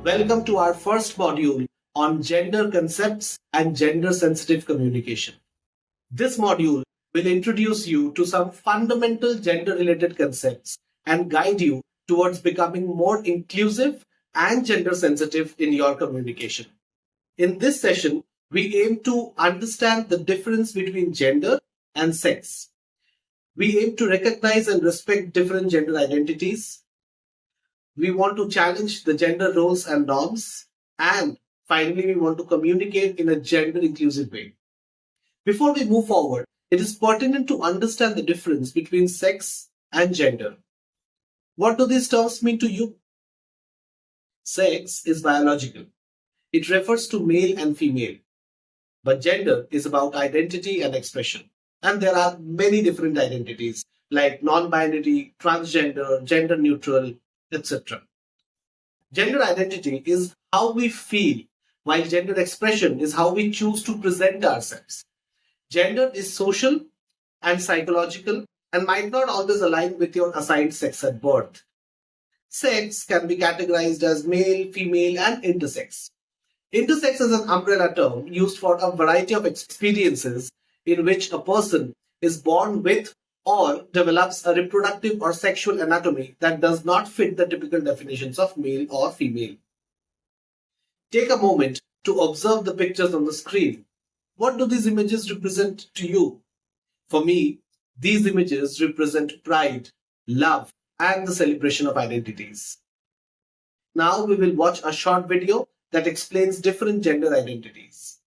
Welcome to our first module on gender concepts and gender sensitive communication. This module will introduce you to some fundamental gender related concepts and guide you towards becoming more inclusive and gender sensitive in your communication. In this session, we aim to understand the difference between gender and sex. We aim to recognize and respect different gender identities. We want to challenge the gender roles and norms. And finally, we want to communicate in a gender inclusive way. Before we move forward, it is pertinent to understand the difference between sex and gender. What do these terms mean to you? Sex is biological. It refers to male and female. But gender is about identity and expression. And there are many different identities like non-binary, transgender, gender neutral, etc. Gender identity is how we feel, while gender expression is how we choose to present ourselves. Gender is social and psychological and might not always align with your assigned sex at birth. Sex can be categorized as male, female, and intersex. Intersex is an umbrella term used for a variety of experiences in which a person is born with or develops a reproductive or sexual anatomy that does not fit the typical definitions of male or female. Take a moment to observe the pictures on the screen. What do these images represent to you? For me, these images represent pride, love, and the celebration of identities. Now we will watch a short video that explains different gender identities.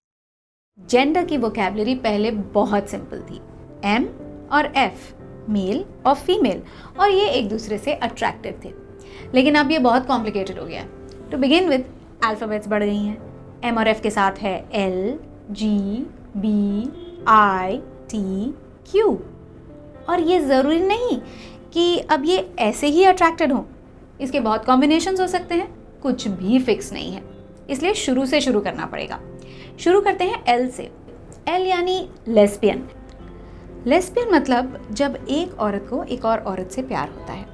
Gender की vocabulary पहले बहुत simple थी. M और F, mail और female, और ये एक दूसरे से अट्रैक्टिव थे. लेकिन अब ये बहुत कॉम्प्लिकेटेड हो गया है. टू बिगिन विद, अल्फ़ाबेट्स बढ़ गई हैं. एम और एफ के साथ है एल, जी, बी, आई, टी, क्यू. और ये ज़रूरी नहीं कि अब ये ऐसे ही अट्रैक्टेड हों. इसके बहुत कॉम्बिनेशंस हो सकते हैं, कुछ भी फिक्स नहीं है. इसलिए शुरू से शुरू करना पड़ेगा. शुरू करते हैं एल से. एल यानी लेस्बियन. लेस्बियन मतलब जब एक औरत को एक और औरत से प्यार होता है.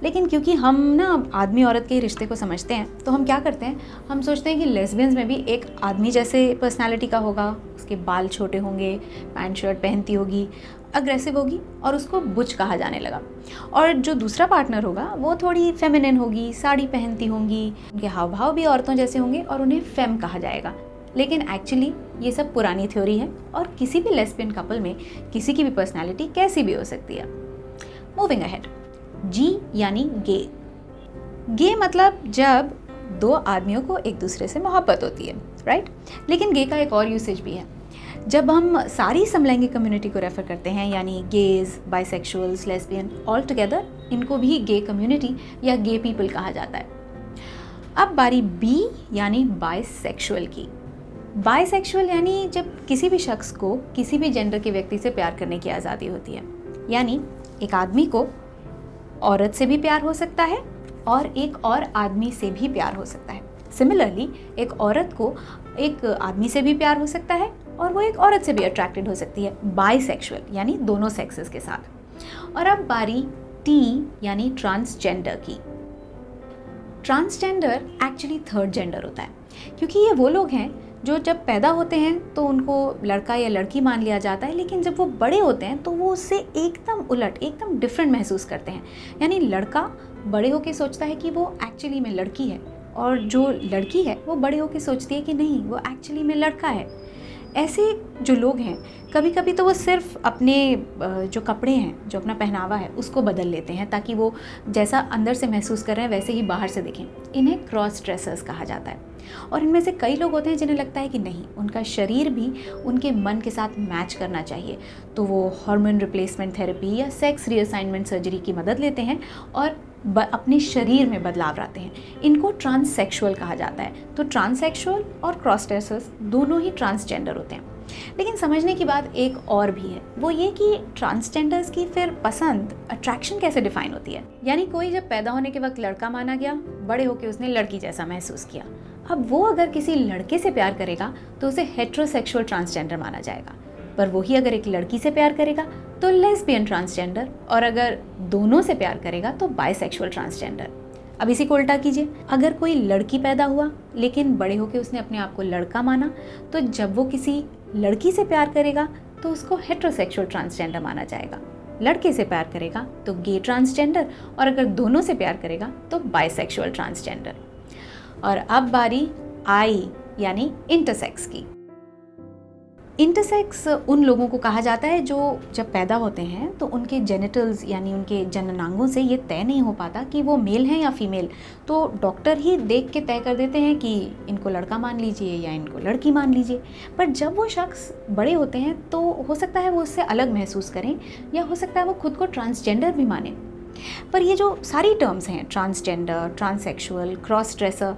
लेकिन क्योंकि हम ना आदमी औरत के रिश्ते को समझते हैं, तो हम क्या करते हैं, हम सोचते हैं कि लेस्बियंस में भी एक आदमी जैसे पर्सनालिटी का होगा, उसके बाल छोटे होंगे, पैंट शर्ट पहनती होगी, अग्रेसिव होगी और उसको बुच कहा जाने लगा. और जो दूसरा पार्टनर होगा वो थोड़ी फेमिनिन होगी, साड़ी पहनती होंगी, उनके हाव भाव भी औरतों जैसे होंगे और उन्हें फेम कहा जाएगा. लेकिन एक्चुअली ये सब पुरानी थ्योरी है और किसी भी लेस्बियन कपल में किसी की भी पर्सनालिटी कैसी भी हो सकती है. मूविंग अहेड, जी यानी गे. गे मतलब जब दो आदमियों को एक दूसरे से मोहब्बत होती है, राइट. लेकिन गे का एक और यूसेज भी है. जब हम सारी समलैंगिक कम्युनिटी को रेफ़र करते हैं, यानी gauge, bisexuals, lesbian, all together, इनको भी गे कम्युनिटी या गे पीपल कहा जाता है. अब बारी बी यानी बाइसेक्सुअल की. बाइसेक्सुअल यानी जब किसी भी शख्स को किसी भी जेंडर के व्यक्ति से प्यार करने की आज़ादी होती है. यानी एक आदमी को औरत से भी प्यार हो सकता है और एक और आदमी से भी प्यार हो सकता है. सिमिलरली एक औरत को एक आदमी से भी प्यार हो सकता है और वो एक औरत से भी अट्रैक्टेड हो सकती है. बाइसेक्सुअल यानी दोनों सेक्सेस के साथ. और अब बारी टी यानी ट्रांसजेंडर की. ट्रांसजेंडर एक्चुअली थर्ड जेंडर होता है, क्योंकि ये वो लोग हैं जो जब पैदा होते हैं तो उनको लड़का या लड़की मान लिया जाता है, लेकिन जब वो बड़े होते हैं तो वो उससे एकदम उलट, एकदम डिफरेंट महसूस करते हैं. यानी लड़का बड़े होकर सोचता है कि वो एक्चुअली में लड़की है, और जो लड़की है वो बड़े होकर सोचती है कि नहीं, वो एक्चुअली में लड़का है. ऐसे जो लोग हैं, कभी कभी तो वो सिर्फ अपने जो कपड़े हैं, जो अपना पहनावा है, उसको बदल लेते हैं ताकि वो जैसा अंदर से महसूस कर रहे हैं वैसे ही बाहर से दिखें. इन्हें क्रॉस ड्रेसर्स कहा जाता है. और इनमें से कई लोग होते हैं जिन्हें लगता है कि नहीं, उनका शरीर भी उनके मन के साथ मैच करना चाहिए, तो वो हार्मोन रिप्लेसमेंट थेरेपी या सेक्स रीअसाइनमेंट सर्जरी की मदद लेते हैं और अपने शरीर में बदलाव लाते हैं. इनको ट्रांससेक्सुअल कहा जाता है. तो ट्रांससेक्सुअल और क्रॉस ड्रेसर्स दोनों ही ट्रांसजेंडर होते हैं. लेकिन समझने की बात एक और भी है, वो ये कि ट्रांसजेंडर्स की फिर पसंद, अट्रैक्शन कैसे डिफाइन होती है. यानी कोई जब पैदा होने के वक्त लड़का माना गया, बड़े होकर उसने लड़की जैसा महसूस किया. अब वो अगर किसी लड़के से प्यार करेगा तो उसे हेट्रोसेक्सुअल ट्रांसजेंडर माना जाएगा. पर वही अगर एक लड़की से प्यार करेगा तो लेस्बियन ट्रांसजेंडर, और अगर दोनों से प्यार करेगा तो बाइसेक्सुअल ट्रांसजेंडर. अब इसी को उल्टा कीजिए, अगर कोई लड़की पैदा हुआ लेकिन बड़े होकर उसने अपने आप को लड़का माना, तो जब वो किसी लड़की से प्यार करेगा तो उसको हेटेरोसेक्सुअल ट्रांसजेंडर माना जाएगा। लड़के से प्यार करेगा तो गे ट्रांसजेंडर, और अगर दोनों से प्यार करेगा तो बाइसेक्सुअल ट्रांसजेंडर। और अब बारी आई यानी इंटरसेक्स की। इंटरसेक्स उन लोगों को कहा जाता है जो जब पैदा होते हैं तो उनके जेनिटल्स यानी उनके जननांगों से ये तय नहीं हो पाता कि वो मेल हैं या फीमेल, तो डॉक्टर ही देख के तय कर देते हैं कि इनको लड़का मान लीजिए या इनको लड़की मान लीजिए। पर जब वो शख्स बड़े होते हैं तो हो सकता है वो उससे अलग महसूस करें, या हो सकता है वो खुद को ट्रांसजेंडर भी माने। पर ये जो सारी टर्म्स हैं, ट्रांसजेंडर, ट्रांससेक्सुअल, क्रॉस ड्रेसर,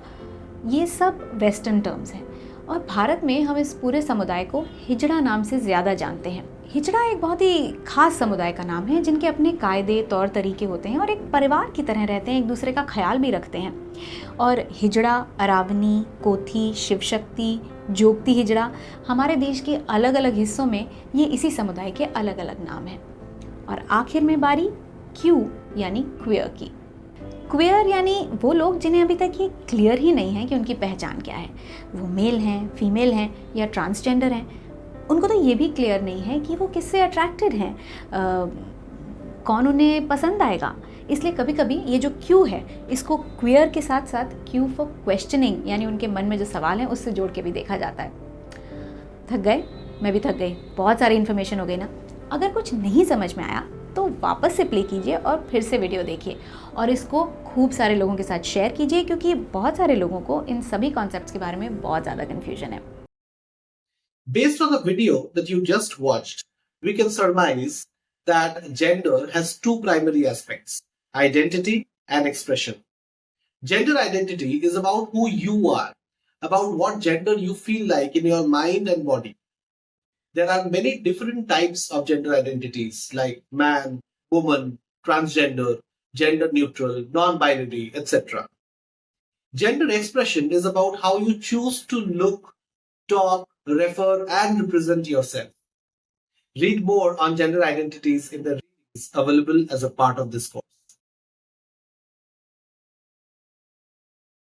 ये सब वेस्टर्न टर्म्स हैं, और भारत में हम इस पूरे समुदाय को हिजड़ा नाम से ज़्यादा जानते हैं। हिजड़ा एक बहुत ही खास समुदाय का नाम है जिनके अपने कायदे तौर तरीके होते हैं और एक परिवार की तरह रहते हैं, एक दूसरे का ख्याल भी रखते हैं। और हिजड़ा, अरावनी, कोथी, शिवशक्ति, जोगती हिजड़ा, हमारे देश के अलग अलग हिस्सों में ये इसी समुदाय के अलग अलग नाम हैं। और आखिर में बारी क्यू यानी क्वेयर की। क्वेयर यानी वो लोग जिन्हें अभी तक ये क्लियर ही नहीं है कि उनकी पहचान क्या है, वो मेल हैं, फीमेल हैं या ट्रांसजेंडर हैं। उनको तो ये भी क्लियर नहीं है कि वो किससे अट्रैक्टेड हैं, कौन उन्हें पसंद आएगा। इसलिए कभी कभी ये जो क्यू है इसको क्वेयर के साथ साथ क्यू फॉर क्वेश्चनिंग यानी उनके मन में जो सवाल हैं उससे जोड़ के भी देखा जाता है। थक गए? मैं भी थक गई, बहुत सारी इन्फॉर्मेशन हो गई ना। अगर कुछ नहीं समझ में आया तो वापस से प्ले कीजिए और फिर से वीडियो देखिए, और इसको खूब सारे लोगों के साथ शेयर कीजिए, क्योंकि बहुत सारे लोगों को इन सभी कॉन्सेप्ट्स के बारे में बहुत ज़्यादा कन्फ्यूजन है। Based on the video that you just watched, we can surmise that gender has two primary aspects: identity and expression. Gender identity is about who you are, about what gender you feel like in your mind and body. There are many different types of gender identities like man, woman, transgender, gender neutral, non-binary, etc. Gender expression is about how you choose to look, talk, refer, and represent yourself. Read more on gender identities in the readings available as a part of this course.